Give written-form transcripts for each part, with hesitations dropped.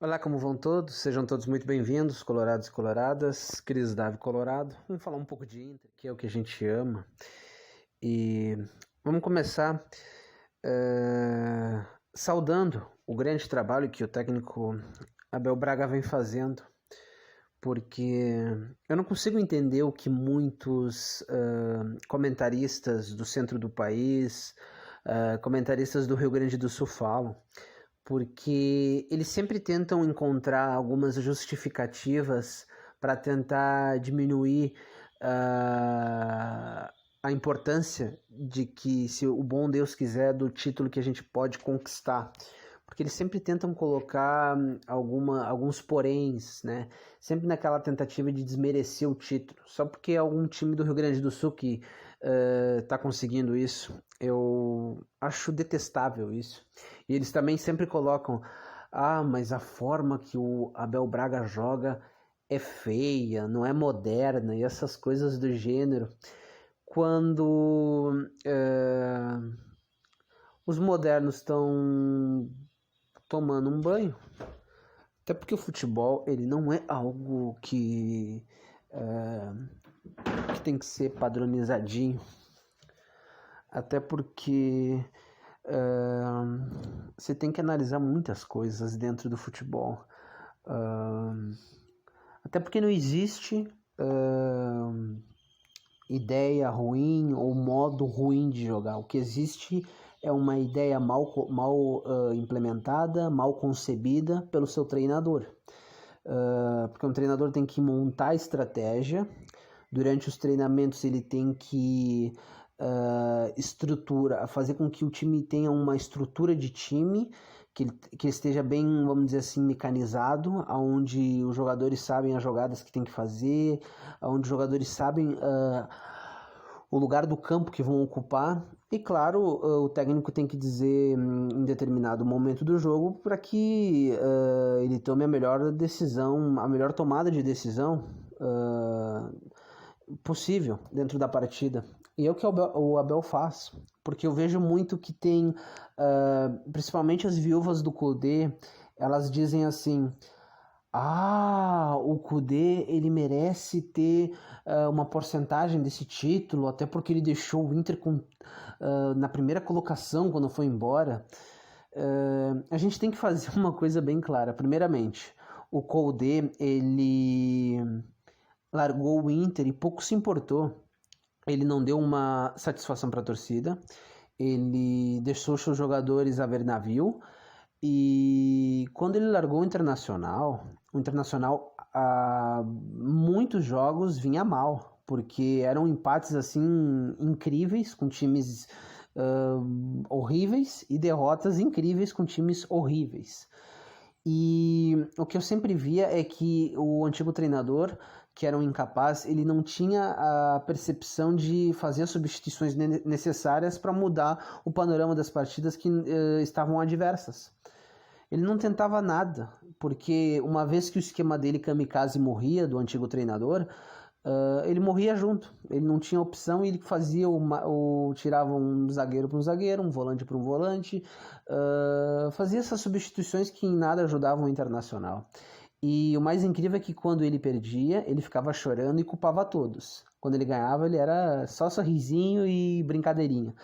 Olá, como vão todos? Sejam todos muito bem-vindos, colorados e coloradas, Cris Davi Colorado. Vamos falar um pouco de Inter, que é o que a gente ama. E vamos começar saudando o grande trabalho que o técnico Abel Braga vem fazendo, porque eu não consigo entender o que muitos comentaristas do centro do país, comentaristas do Rio Grande do Sul falam, porque eles sempre tentam encontrar algumas justificativas para tentar diminuir a importância de que, se o bom Deus quiser, do título que a gente pode conquistar. Porque eles sempre tentam colocar alguns poréns, né? Sempre naquela tentativa de desmerecer o título. Só porque é algum time do Rio Grande do Sul que está conseguindo isso. Eu acho detestável isso. E eles também sempre colocam: ah, mas a forma que o Abel Braga joga é feia, não é moderna, e essas coisas do gênero. Quando os modernos estão tomando um banho, até porque o futebol ele não é algo que tem que ser padronizadinho, até porque você tem que analisar muitas coisas dentro do futebol, até porque não existe ideia ruim ou modo ruim de jogar. O que existe é uma ideia mal implementada, mal concebida pelo seu treinador. Porque um treinador tem que montar a estratégia. Durante os treinamentos ele tem que fazer com que o time tenha uma estrutura de time que esteja bem, vamos dizer assim, mecanizado, onde os jogadores sabem as jogadas que tem que fazer, onde os jogadores sabem o lugar do campo que vão ocupar. E claro, o técnico tem que dizer em determinado momento do jogo para que ele tome a melhor decisão, a melhor tomada de decisão possível dentro da partida. E é o que o Abel faz, porque eu vejo muito que tem, principalmente as viúvas do Kudê, elas dizem assim: ah, o Kudê ele merece ter uma porcentagem desse título, até porque ele deixou o Inter na primeira colocação quando foi embora. A gente tem que fazer uma coisa bem clara. Primeiramente, o Kudê ele largou o Inter e pouco se importou. Ele não deu uma satisfação para a torcida, ele deixou seus jogadores a ver navio, e quando ele largou o Internacional muitos jogos vinha mal, porque eram empates assim incríveis com times horríveis e derrotas incríveis com times horríveis. E o que eu sempre via é que o antigo treinador, que era um incapaz, ele não tinha a percepção de fazer as substituições necessárias para mudar o panorama das partidas que estavam adversas. Ele não tentava nada, porque uma vez que o esquema dele kamikaze morria, do antigo treinador, ele morria junto. Ele não tinha opção e ele fazia tirava um zagueiro para um zagueiro, um volante para um volante, fazia essas substituições que em nada ajudavam o Internacional. E o mais incrível é que quando ele perdia, ele ficava chorando e culpava todos. Quando ele ganhava, ele era só sorrisinho e brincadeirinha.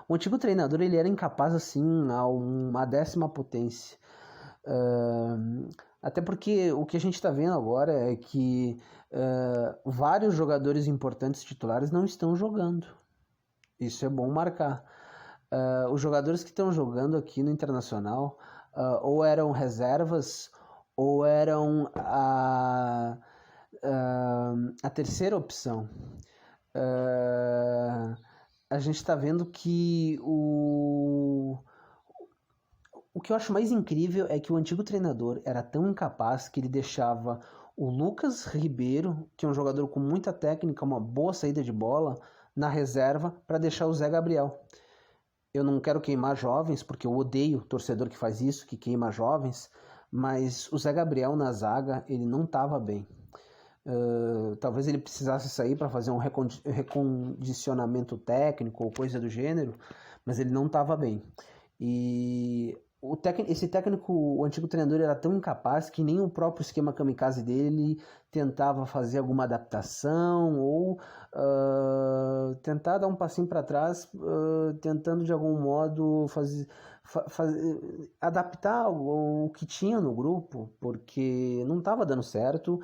O antigo treinador ele era incapaz assim a uma 10ª potência. Até porque o que a gente está vendo agora é que vários jogadores importantes titulares não estão jogando. Isso é bom marcar. Os jogadores que estão jogando aqui no Internacional ou eram reservas ou eram a terceira opção. A gente está vendo que o que eu acho mais incrível é que o antigo treinador era tão incapaz que ele deixava o Lucas Ribeiro, que é um jogador com muita técnica, uma boa saída de bola, na reserva para deixar o Zé Gabriel. Eu não quero queimar jovens, porque eu odeio torcedor que faz isso, que queima jovens, mas o Zé Gabriel na zaga, ele não estava bem. Talvez ele precisasse sair para fazer um recondicionamento técnico ou coisa do gênero, mas ele não estava bem. E esse técnico, o antigo treinador, era tão incapaz que nem o próprio esquema kamikaze dele tentava fazer alguma adaptação ou tentar dar um passinho para trás, tentando de algum modo adaptar o que tinha no grupo, porque não estava dando certo,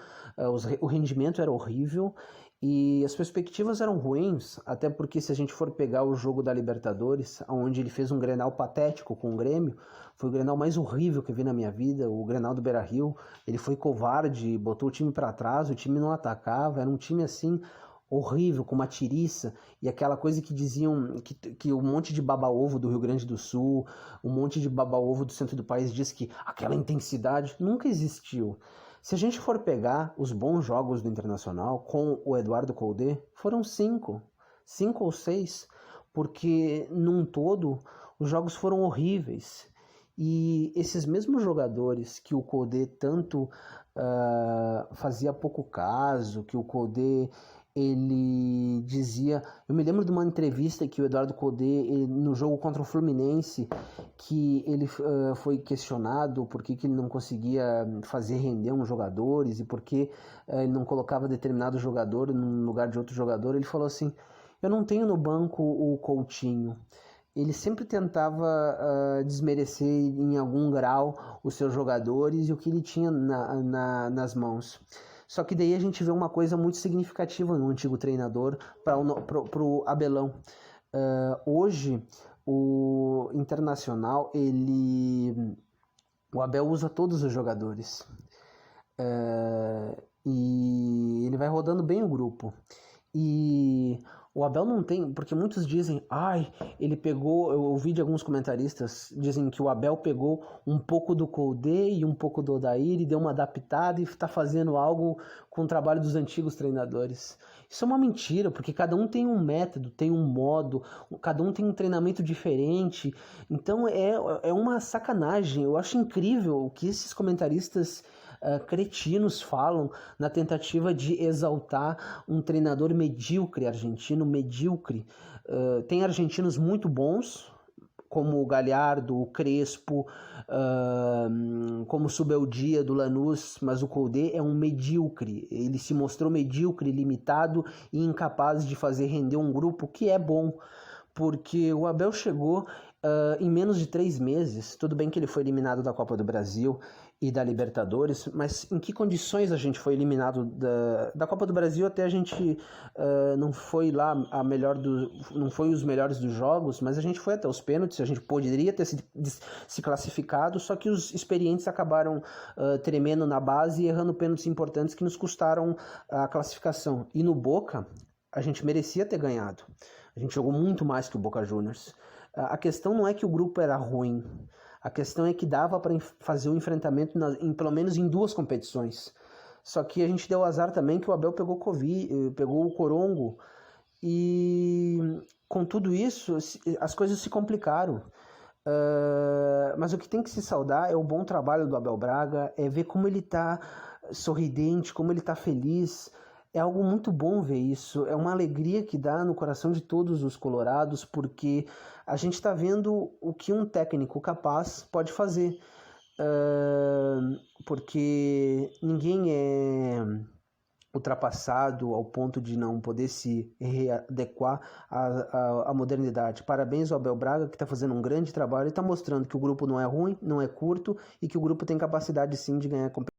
o rendimento era horrível e as perspectivas eram ruins, até porque se a gente for pegar o jogo da Libertadores, onde ele fez um Grenal patético com o Grêmio, foi o Grenal mais horrível que eu vi na minha vida, o Grenal do Beira-Rio. Ele foi covarde, botou o time para trás, o time não atacava, era um time assim horrível, com uma tiriça, e aquela coisa que diziam que um monte de baba-ovo do Rio Grande do Sul, um monte de baba-ovo do centro do país diz que aquela intensidade nunca existiu. Se a gente for pegar os bons jogos do Internacional com o Eduardo Coudet, foram 5 ou 6, porque num todo os jogos foram horríveis. E esses mesmos jogadores que o Coudet tanto fazia pouco caso, que o Coudet ele dizia... Eu me lembro de uma entrevista que o Eduardo Coudet, no jogo contra o Fluminense, que ele foi questionado por que ele não conseguia fazer render uns jogadores e por que ele não colocava determinado jogador no lugar de outro jogador. Ele falou assim: eu não tenho no banco o Coutinho. Ele sempre tentava desmerecer em algum grau os seus jogadores e o que ele tinha nas mãos. Só que daí a gente vê uma coisa muito significativa no antigo treinador para o Abelão. Hoje, o Internacional, o Abel usa todos os jogadores. E ele vai rodando bem o grupo. E o Abel não tem, porque muitos dizem, ele pegou, eu ouvi de alguns comentaristas, dizem que o Abel pegou um pouco do Coudet e um pouco do Odair e deu uma adaptada e está fazendo algo com o trabalho dos antigos treinadores. Isso é uma mentira, porque cada um tem um método, tem um modo, cada um tem um treinamento diferente, então é uma sacanagem. Eu acho incrível o que esses comentaristas cretinos falam na tentativa de exaltar um treinador medíocre, argentino medíocre. Tem argentinos muito bons, como o Galhardo, o Crespo, como o Subeldia do Lanús, mas o Coudet é um medíocre. Ele se mostrou medíocre, limitado e incapaz de fazer render um grupo que é bom, porque o Abel chegou em menos de 3 meses. Tudo bem que ele foi eliminado da Copa do Brasil e da Libertadores, mas em que condições a gente foi eliminado da Copa do Brasil? Até a gente não foi lá não foi os melhores dos jogos, mas a gente foi até os pênaltis, a gente poderia ter se classificado, só que os experientes acabaram tremendo na base e errando pênaltis importantes que nos custaram a classificação. E no Boca, a gente merecia ter ganhado. A gente jogou muito mais que o Boca Juniors. A questão não é que o grupo era ruim, a questão é que dava para fazer o enfrentamento pelo menos em 2 competições. Só que a gente deu azar também que o Abel pegou pegou o Corongo, e com tudo isso as coisas se complicaram. Mas o que tem que se saudar é o bom trabalho do Abel Braga, é ver como ele está sorridente, como ele está feliz. É algo muito bom ver isso, é uma alegria que dá no coração de todos os colorados, porque a gente está vendo o que um técnico capaz pode fazer, porque ninguém é ultrapassado ao ponto de não poder se readequar à modernidade. Parabéns ao Abel Braga, que está fazendo um grande trabalho e está mostrando que o grupo não é ruim, não é curto e que o grupo tem capacidade sim de ganhar competição.